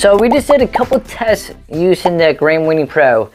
So we just did a couple tests using the Gram Weenie Pro.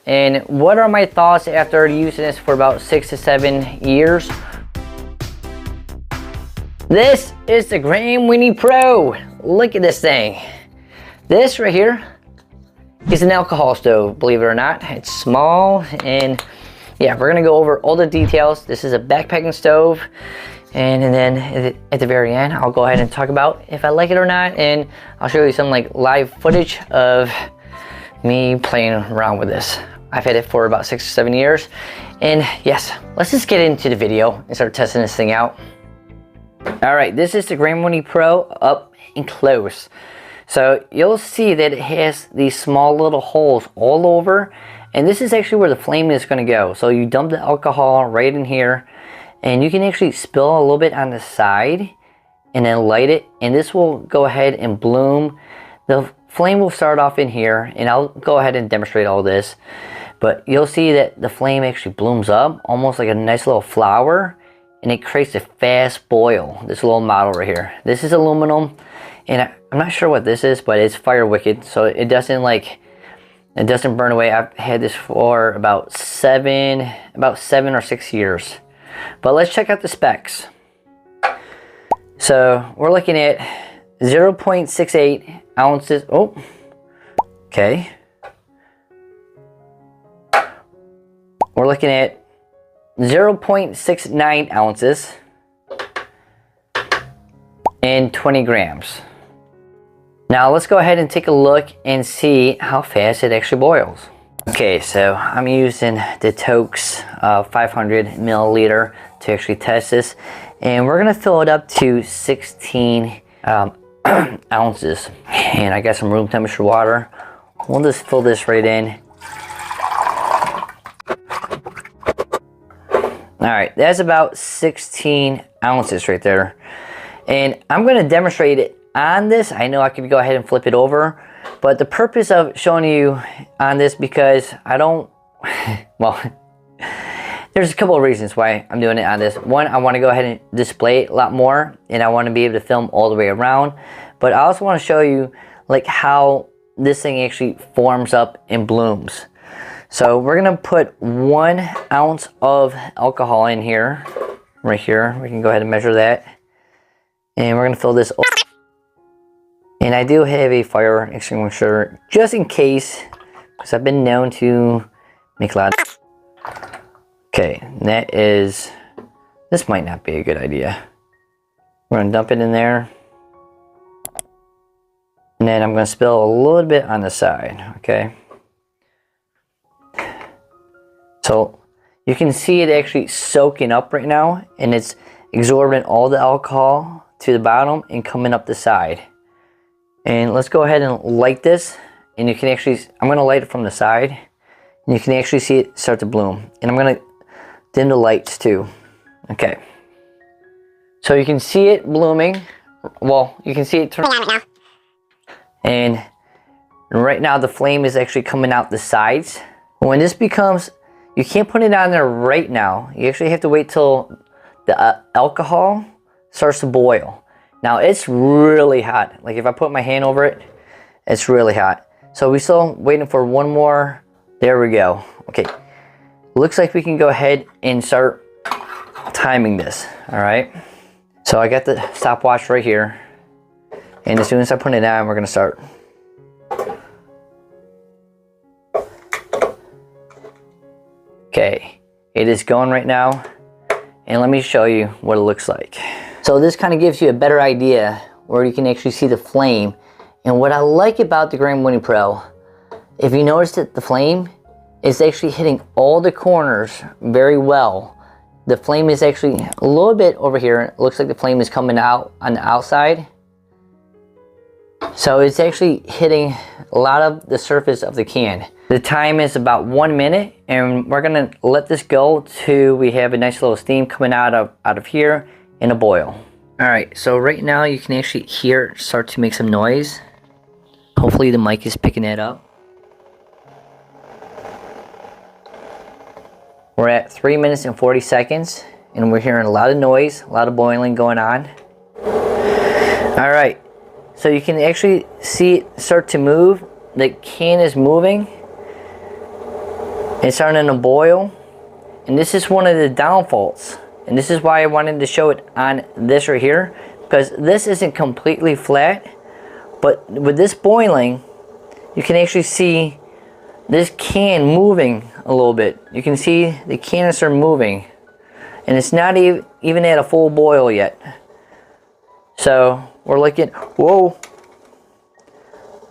And what are my thoughts after using this for about 6 to 7 years? This is the Gram Weenie Pro. Look at this thing. This right here is an alcohol stove, believe it or not. It's small, and yeah, we're gonna go over all the details. This is a backpacking stove. And then at the very end, I'll go ahead and talk about if I like it or not, and I'll show you some like live footage of me playing around with this. I've had it for about 6 or 7 years, and yes, let's just get into the video and start testing this thing out. All right, this is the Gram Weenie Pro up and close. So you'll see that it has these small little holes all over, and this is actually where the flame is going to go. So you dump the alcohol right in here, and you can actually spill a little bit on the side and then light it, and this will go ahead and bloom. The flame will start off in here, and I'll go ahead and demonstrate all this, but you'll see that the flame actually blooms up almost like a nice little flower, and it creates a fast boil. This little model right here, this is aluminum, and I'm not sure what this is, but it's fire wicked, so it doesn't burn away. I've had this for about seven or 6 years. But let's check out the specs. So we're looking at 0.68 ounces. Oh, okay. We're looking at 0.69 ounces and 20 grams. Now let's go ahead and take a look and see how fast it actually boils. Okay, so I'm using the Tokes 500 milliliter to actually test this, and we're gonna fill it up to 16 ounces. And I got some room temperature water. We'll just fill this right in. All right, that's about 16 ounces right there. And I'm gonna demonstrate it on this. I know I could go ahead and flip it over, but the purpose of showing you on this, because I don't, well, there's a couple of reasons why I'm doing it on this. One, I want to go ahead and display it a lot more, and I want to be able to film all the way around. But I also want to show you like how this thing actually forms up and blooms. So we're gonna put 1 ounce of alcohol in here, right here. We can go ahead and measure that, and we're gonna fill this. And I do have a fire extinguisher just in case, because I've been known to make a lot of... Okay, that is... This might not be a good idea. We're going to dump it in there. And then I'm going to spill a little bit on the side, okay? So you can see it actually soaking up right now, and it's absorbing all the alcohol to the bottom and coming up the side. And let's go ahead and light this, and you can actually, I'm going to light it from the side, and you can actually see it start to bloom. And I'm going to dim the lights too. Okay. So you can see it blooming. Well, you can see it turning on right now. And right now the flame is actually coming out the sides. When this becomes, you can't put it on there right now. You actually have to wait till the alcohol starts to boil. Now it's really hot. Like if I put my hand over it, it's really hot. So we're still waiting for one more. There we go. Okay. Looks like we can go ahead and start timing this. All right. So I got the stopwatch right here. And as soon as I put it on, we're going to start. Okay. It is going right now. And let me show you what it looks like. So this kind of gives you a better idea where you can actually see the flame. And what I like about the Gram Weenie Pro, if you notice that the flame is actually hitting all the corners very well. The flame is actually a little bit over here. It looks like the flame is coming out on the outside. So it's actually hitting a lot of the surface of the can. The time is about 1 minute, and we're gonna let this go till we have a nice little steam coming out of here in a boil. All right, so right now you can actually hear it start to make some noise. Hopefully the mic is picking it up. We're at 3 minutes and 40 seconds, and we're hearing a lot of noise, a lot of boiling going on. All right, So you can actually see it start to move. The can is moving. It's starting to boil. And this is one of the downfalls. And this is why I wanted to show it on this right here. Because this isn't completely flat. But with this boiling, you can actually see this can moving a little bit. You can see the canister moving. And it's not even at a full boil yet. So we're looking, whoa.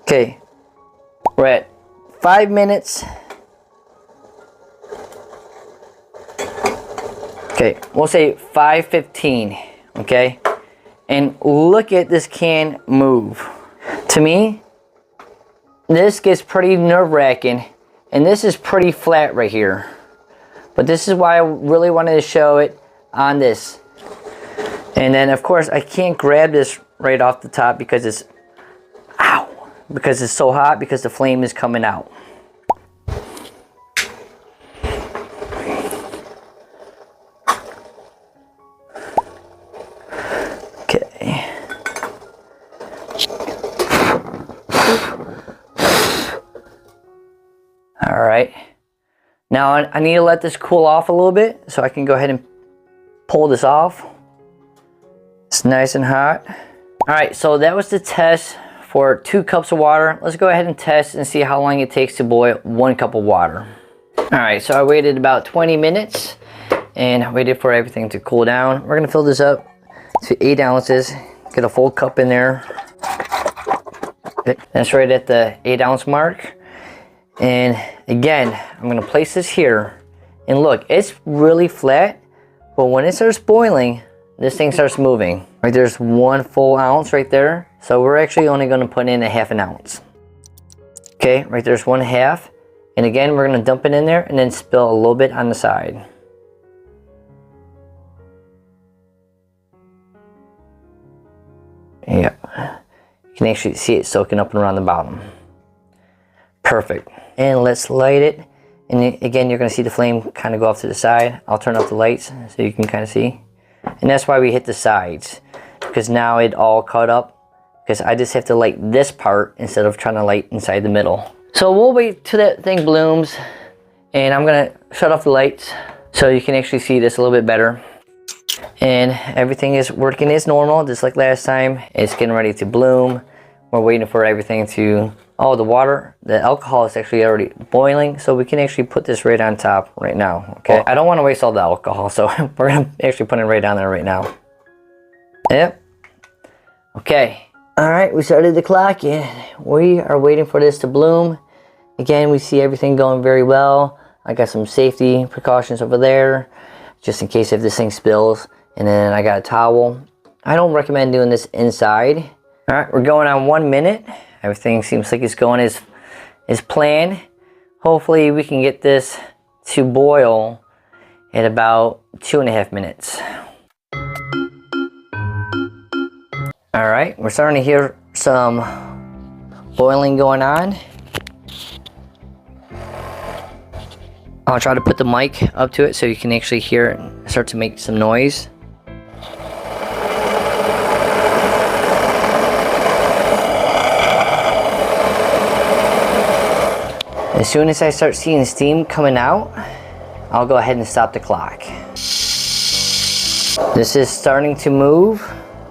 Okay, we're at 5 minutes. Okay, we'll say 5:15, okay? And look at this can move. To me, this gets pretty nerve-wracking, and this is pretty flat right here. But this is why I really wanted to show it on this. And then of course I can't grab this right off the top because it's, ow, because it's so hot, because the flame is coming out. Okay. All right. Now I need to let this cool off a little bit so I can go ahead and pull this off. It's nice and hot. All right, so that was the test for 2 cups of water. Let's go ahead and test and see how long it takes to boil 1 cup of water. All right, so I waited about 20 minutes and I waited for everything to cool down. We're gonna fill this up to 8 ounces. Get a full cup in there. That's right at the 8-ounce mark. And again, I'm gonna place this here. And look, it's really flat, but when it starts boiling, this thing starts moving. Right, there's 1 full ounce right there. So we're actually only gonna put in a 1/2 ounce. Okay, right there's 1/2. And again, we're gonna dump it in there and then spill a little bit on the side. Yeah, you can actually see it soaking up and around the bottom. Perfect. And let's light it. And again, you're gonna see the flame kind of go off to the side. I'll turn off the lights so you can kind of see. And that's why we hit the sides, because now it all caught up, because I just have to light this part instead of trying to light inside the middle. So we'll wait till that thing blooms, and I'm gonna shut off the lights so you can actually see this a little bit better. And everything is working as normal, just like last time. It's getting ready to bloom. We're waiting for everything to, oh, the alcohol is actually already boiling, so we can actually put this right on top right now, okay? I don't want to waste all the alcohol, so we're gonna actually put it right down there right now. Yep. Okay. All right, we started the clock and we are waiting for this to bloom. Again, we see everything going very well. I got some safety precautions over there, just in case if this thing spills. And then I got a towel. I don't recommend doing this inside. All right, we're going on 1 minute. Everything seems like it's going as planned. Hopefully we can get this to boil at about 2.5 minutes. All right, we're starting to hear some boiling going on. I'll try to put the mic up to it so you can actually hear it start to make some noise. As soon as I start seeing steam coming out, I'll go ahead and stop the clock. This is starting to move.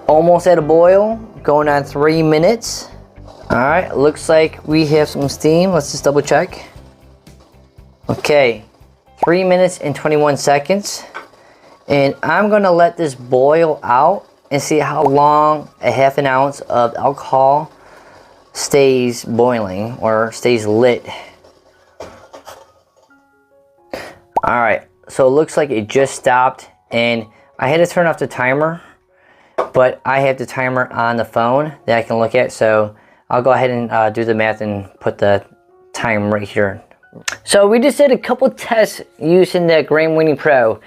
Almost at a boil, going on 3 minutes. All right, looks like we have some steam. Let's just double check. Okay, 3 minutes and 21 seconds. And I'm gonna let this boil out and see how long a 1/2 ounce of alcohol stays boiling or stays lit. All right, so it looks like it just stopped, and I had to turn off the timer, but I have the timer on the phone that I can look at, so I'll go ahead and do the math and put the time right here. So we just did a couple tests using the Gram Weenie Pro,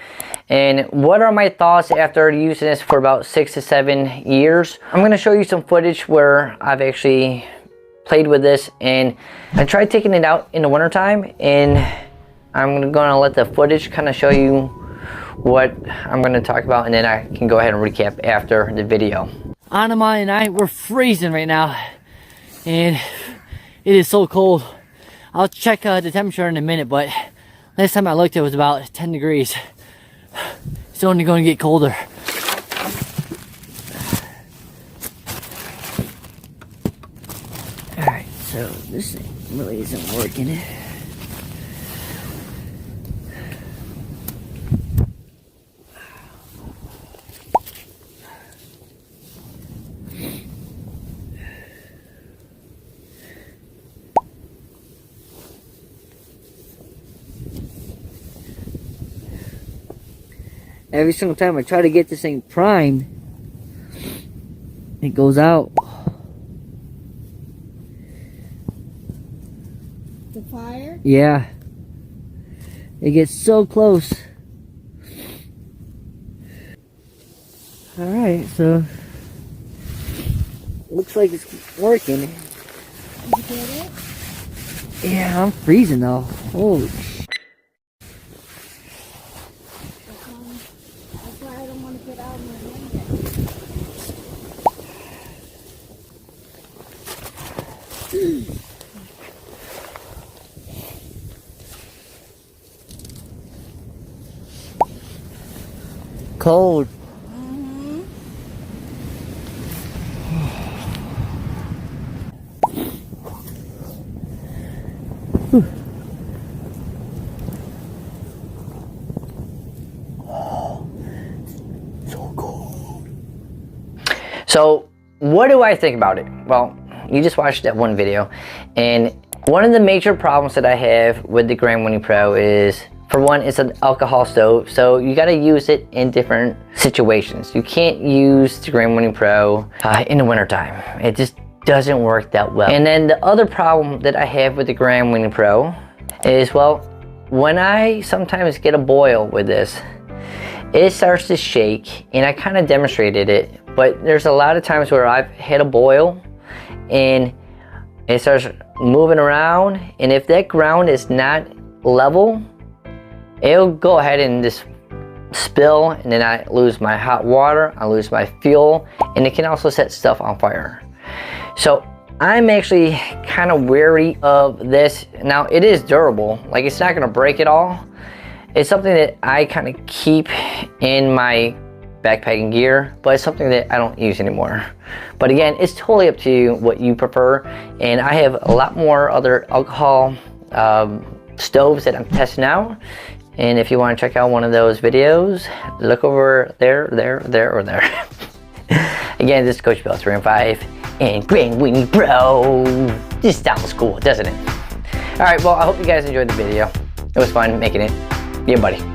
and what are my thoughts after using this for about 6 to 7 years? I'm going to show you some footage where I've actually played with this, and I tried taking it out in the wintertime, and I'm going to let the footage kind of show you what I'm going to talk about, and then I can go ahead and recap after the video. Anima and I, we're freezing right now. And it is so cold. I'll check the temperature in a minute, but last time I looked it was about 10 degrees. It's only going to get colder. Alright, so this thing really isn't working. Every single time I try to get this thing primed, it goes out. The fire? Yeah. It gets so close. Alright, so looks like it's working. Did you get it? Yeah, I'm freezing though. Holy shit. That's why I don't want to get out of my blanket. Cold. So what do I think about it? Well, you just watched that one video, and one of the major problems that I have with the Gram Weenie Pro is, for one, it's an alcohol stove, so you got to use it in different situations. You can't use the Gram Weenie Pro in the wintertime. It just doesn't work that well. And then the other problem that I have with the Gram Weenie Pro is, well, when I sometimes get a boil with this, it starts to shake, and I kind of demonstrated it, but there's a lot of times where I've hit a boil and it starts moving around, and if that ground is not level, it'll go ahead and just spill, and then I lose my hot water, I lose my fuel, and it can also set stuff on fire. So I'm actually kind of wary of this. Now, it is durable, like it's not gonna break at all. It's something that I kind of keep in my backpacking gear, but it's something that I don't use anymore. But again, it's totally up to you what you prefer, and I have a lot more other alcohol stoves that I'm testing out, and if you want to check out one of those videos, look over there, or there. Again, this is Coach Bill 315 and Gram Weenie Pro. This sounds cool, doesn't it? Alright, well, I hope you guys enjoyed the video. It was fun making it. Yeah, buddy.